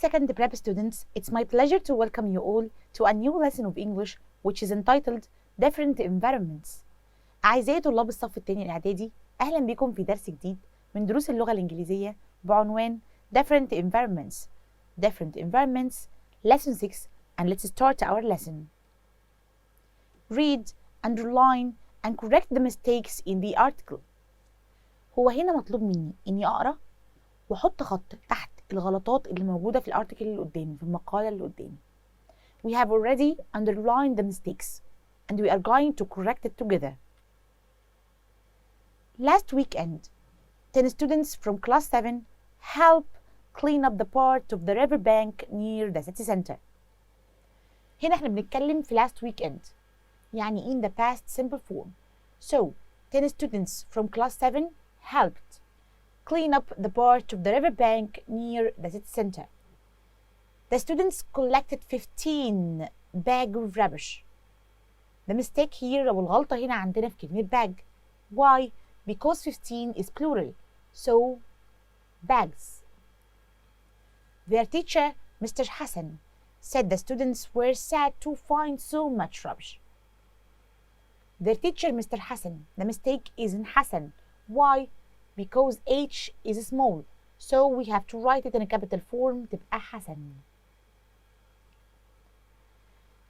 second prep students, it's my pleasure to welcome you all to a new lesson of English which is entitled Different Environments. أعزائي طلاب الصف الثاني الإعدادي، أهلا بكم في درس جديد من دروس اللغة الإنجليزية بعنوان Different Environments. Different Environments, Lesson 6, and let's start our lesson. Read, underline, and correct the mistakes in the article. هو هنا مطلوب مني إني أقرأ وأحط خط تحت الغلطات اللي موجودة في الارتكل اللي قدامي، في المقالة اللي قدامي. We have already underlined the mistakes and we are going to correct it together. Last weekend, 10 students from class 7 help clean up the part of the river bank near the city center. هنا احنا بنتكلم في last weekend، يعني in the past simple form. So, 10 students from class 7 helped clean up the part of the river bank near the city center. The students collected 15 bags of rubbish. The mistake here أو الغلطة هنا عندنا في كلمة bag. Why? Because 15 is plural. So, bags. Their teacher, Mr. Hassan, said the students were sad to find so much rubbish. Their teacher, Mr. Hassan, the mistake is in Hassan. Why? Because H is small, so we have to write it in a capital form تبقى حسن.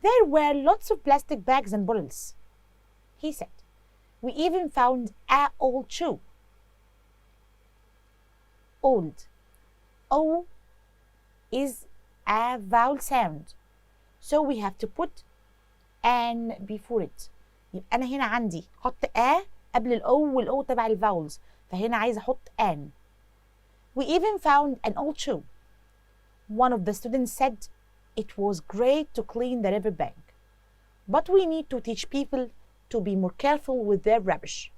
There were lots of plastic bags and bottles, he said. We even found an old shoe. Old. O is a vowel sound, so we have to put an before it. يبقى أنا هنا عندي حط a قبل الأو والأو تبع الفاولز، فهنا عايزة أحط an. We even found an old shoe. One of the students said it was great to clean the river bank, but we need to teach people to be more careful with their rubbish.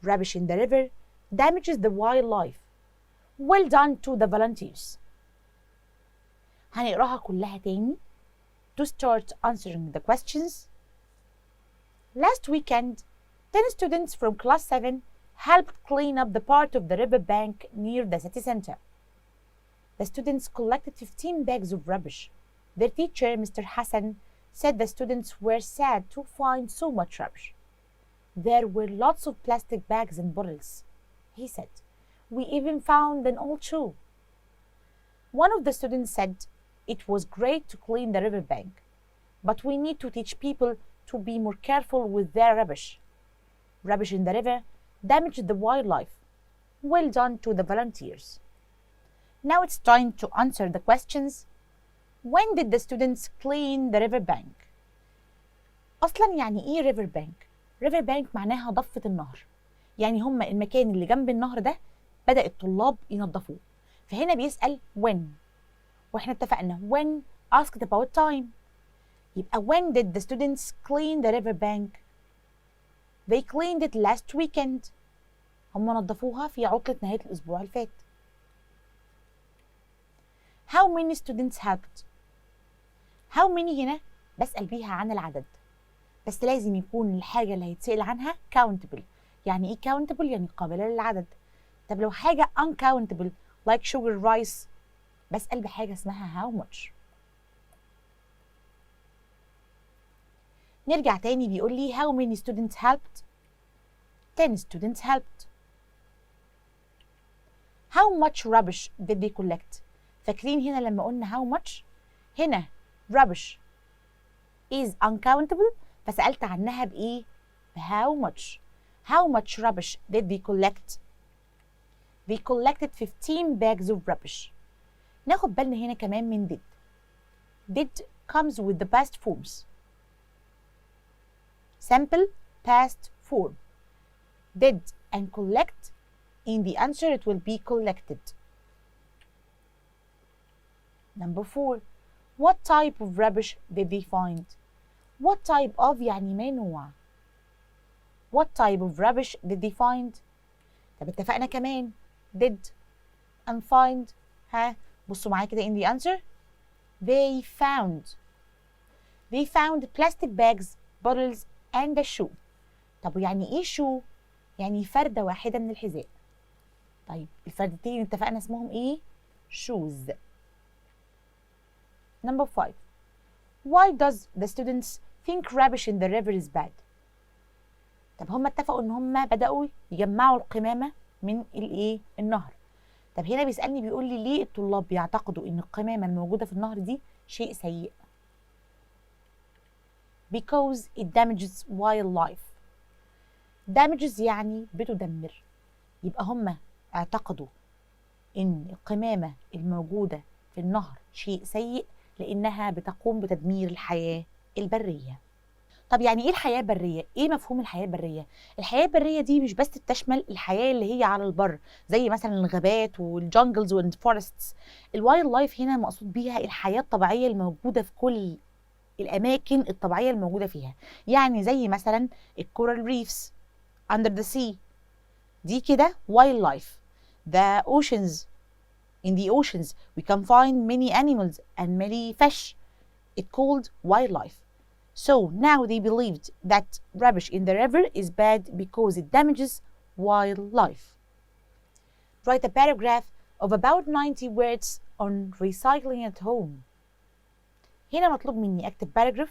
Rubbish in the river damages the wildlife. Well done to the volunteers. هنقراها كلها تاني to start answering the questions. Last weekend, 10 students from class 7 helped clean up the part of the river bank near the city center. The students collected 15 bags of rubbish. Their teacher, Mr. Hassan, said the students were sad to find so much rubbish. There were lots of plastic bags and bottles, he said. We even found an old shoe. One of the students said it was great to clean the river bank, but we need to teach people to be more careful with their rubbish. Rubbish in the river damaged the wildlife. Well done to the volunteers. Now it's time to answer the questions. When did the students clean the river bank? أصلاً يعني إيه river bank؟ river bank معناها ضفة النهر. يعني هم المكان اللي جنب النهر ده بدأ الطلاب ينظفوه. فهنا بيسأل when. وإحنا اتفقنا when asked about time. يبقى when did the students clean the river bank? They cleaned it last weekend. هم نظفوها في عطلة نهاية الأسبوع اللي فات. How many students helped? How many هنا بسأل بيها عن العدد، بس لازم يكون الحاجة اللي هيتسأل عنها countable. يعني إيه countable؟ يعني قابلة للعدد. طب لو حاجة uncountable like sugar rice بسأل بحاجة اسمها how much. نرجع تاني بيقول لي how many students helped؟ 10 students helped. How much rubbish did they collect؟ فاكرين هنا لما قلنا how much؟ هنا rubbish is uncountable فسألت عنها بإيه؟ how much. How much rubbish did they collect؟ They collected 15 bags of rubbish. ناخد بالنا هنا كمان من did. Did comes with the past forms. Simple past form. Did and collect, in the answer it will be collected. Number 4. What type of rubbish did they find? What type of يعني ما نوع. What type of rubbish did they find? طب اتفقنا كمان did and find. ها بصوا معايا كده in the answer. They found plastic bags, bottles and a shoe. طب يعني ايه shoe؟ يعني فردة واحدة من الحذاء. طيب الفردتين اتفقنا اسمهم ايه؟ shoes. Number 5. Why does the students think rubbish in the river is bad? طب هم اتفقوا ان هم بدأوا يجمعوا القمامة من النهر. طب هنا بيسألني بيقول لي ليه الطلاب بيعتقدوا ان القمامة الموجودة في النهر دي شيء سيء؟ Because it damages wildlife. damages يعني بتدمر. يبقى هم اعتقدوا ان القمامة الموجودة في النهر شيء سيء لانها بتقوم بتدمير الحياة البرية. طب يعني ايه الحياة البرية؟ ايه مفهوم الحياة البرية؟ الحياة البرية دي مش بس بتشمل الحياة اللي هي على البر زي مثلا الغابات والجونجلز والفورستس. الوايلد لايف هنا مقصود بيها الحياة الطبيعية الموجودة في كل الأماكن الطبيعية الموجودة فيها. يعني زي مثلا الكورال ريفز under the sea دي كده وايلد لايف. The oceans, in the oceans we can find many animals and many fish. It's called wildlife. So now they believed that rubbish in the river is bad because it damages wildlife. Write a paragraph of about 90 words on recycling at home. هنا مطلوب مني أكتب paragraph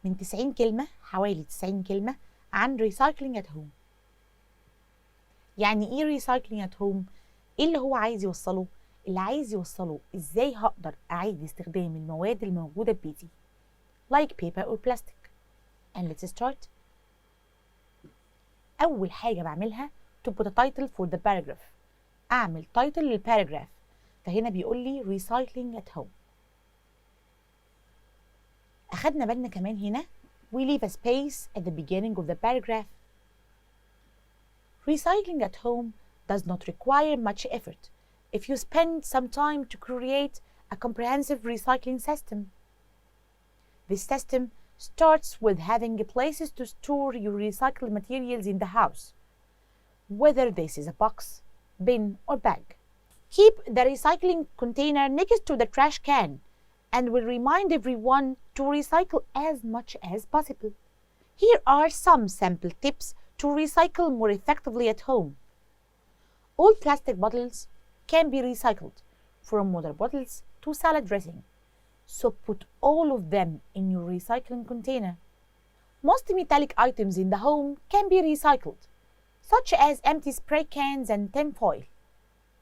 من 90 كلمة، حوالي 90 كلمة عن recycling at home. يعني إيه recycling at home؟ إيه اللي هو عايز يوصله؟ اللي عايز يوصله إزاي هقدر أعيد استخدام المواد الموجودة ببيتي like paper or plastic. And let's start. أول حاجة بعملها to put a title for the paragraph. أعمل title للباراجراف. فهنا بيقول لي recycling at home. أخدنا بالنا كمان هنا we leave a space at the beginning of the paragraph. Recycling at home does not require much effort if you spend some time to create a comprehensive recycling system. This system starts with having places to store your recycled materials in the house, whether this is a box, bin, or bag. Keep the recycling container next to the trash can and will remind everyone to recycle as much as possible. Here are some sample tips to recycle more effectively at home. All plastic bottles can be recycled, from water bottles to salad dressing. So put all of them in your recycling container. Most metallic items in the home can be recycled, such as empty spray cans and tin foil.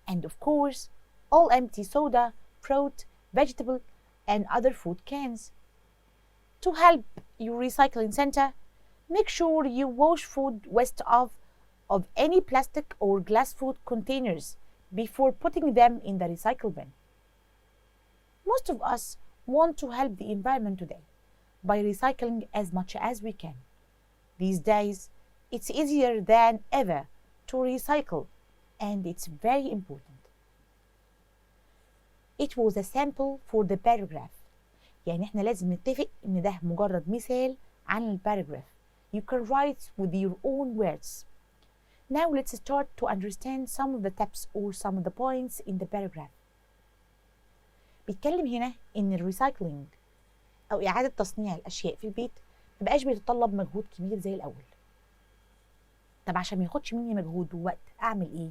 And of course, all empty soda, fruit, vegetable, and other food cans. To help your recycling center, make sure you wash food waste of any plastic or glass food containers before putting them in the recycle bin. Most of us want to help the environment today by recycling as much as we can. These days, it's easier than ever to recycle, and it's very important. It was a sample for the paragraph. يعني احنا لازم نتفق ان ده مجرد مثال عن الباراجراف. You can write with your own words. Now let's start to understand some of the tips or some of the points in the paragraph. بيتكلم هنا إن الريسايكلينج أو إعادة تصنيع الأشياء في البيت مبقاش بيتطلب مجهود كبير زي الأول. طب عشان مياخدش مني مجهود ووقت أعمل إيه؟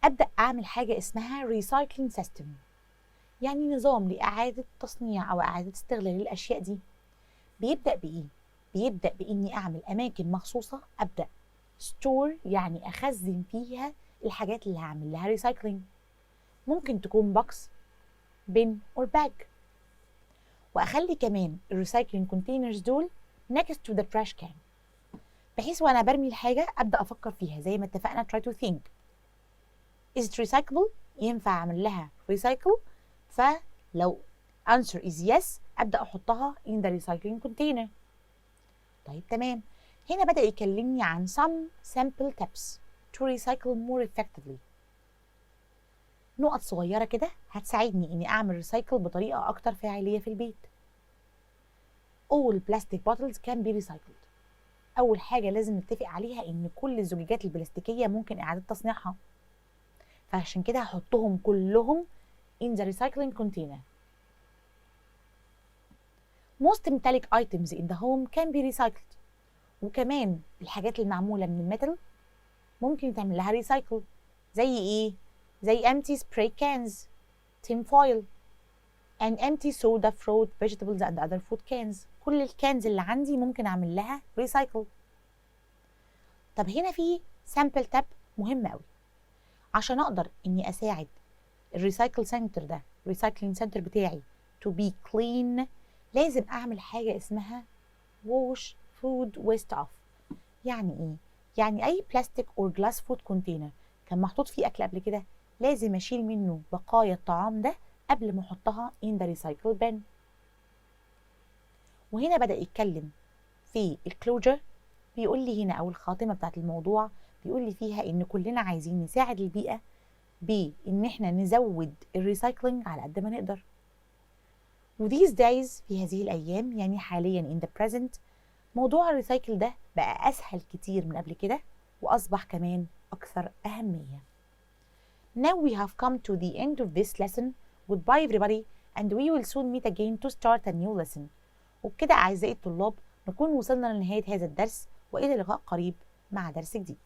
أبدأ أعمل حاجة اسمها ريسايكلينج سيستم، يعني نظام لإعادة تصنيع أو إعادة استغلال الأشياء دي. بيبدأ بإيه؟ بيبدأ بإني أعمل أماكن مخصوصة أبدأ ستور، يعني أخزن فيها الحاجات اللي هعمل لها ريسايكلينج. ممكن تكون بوكس، بين، or bag. وأخلي كمان الريسايكلينج كونتينرز دول next to the trash can، بحيث وأنا برمي الحاجة أبدأ أفكر فيها زي ما اتفقنا try to think. Is it recyclable؟ ينفع أعمل لها recycle؟ فلو answer is yes أبدأ أحطها in the recycling container. طيب تمام. هنا بدأ يكلمني عن some simple tips to recycle more effectively. نقط صغيرة كده هتساعدني إني أعمل ريسايكل بطريقة أكتر فاعلية في البيت. All plastic bottles can be recycled. أول حاجة لازم نتفق عليها إن كل الزجاجات البلاستيكية ممكن إعادة تصنيعها، فعشان كده هحطهم كلهم in the recycling container. Most metallic items in the home can be recycled. وكمان الحاجات المعمولة من الميتال ممكن تعمل لها ريسايكل. زي إيه؟ زي empty spray cans, tin foil. and empty soda, fruit, vegetables and other food cans. كل الكانز اللي عندي ممكن أعمل لها recycle. طب هنا في sample tab مهم قوي. عشان أقدر إني أساعد الريسايكل سنتر ده، الريسايكلينج سنتر بتاعي to be clean، لازم أعمل حاجة اسمها wash food waste off. يعني إيه؟ يعني أي بلاستيك أو جلاس فود كونتينر كان محطوط فيه أكل قبل كده لازم أشيل منه بقايا الطعام ده قبل ما أحطها in the recycle bin. وهنا بدأ يتكلم في الكلوجر، بيقول لي هنا أو الخاتمة بتاعت الموضوع بيقول لي فيها إن كلنا عايزين نساعد البيئة بإن إحنا نزود الريسايكلينج على قد ما نقدر. وthese days في هذه الأيام يعني حاليا in the present موضوع الريسايكل ده بقى أسهل كتير من قبل كده وأصبح كمان أكثر أهمية. Now we have come to the end of this lesson. Goodbye everybody and we will soon meet again to start a new lesson. وبكده أعزائي الطلاب نكون وصلنا لنهاية هذا الدرس وإلى لقاء قريب مع درس جديد.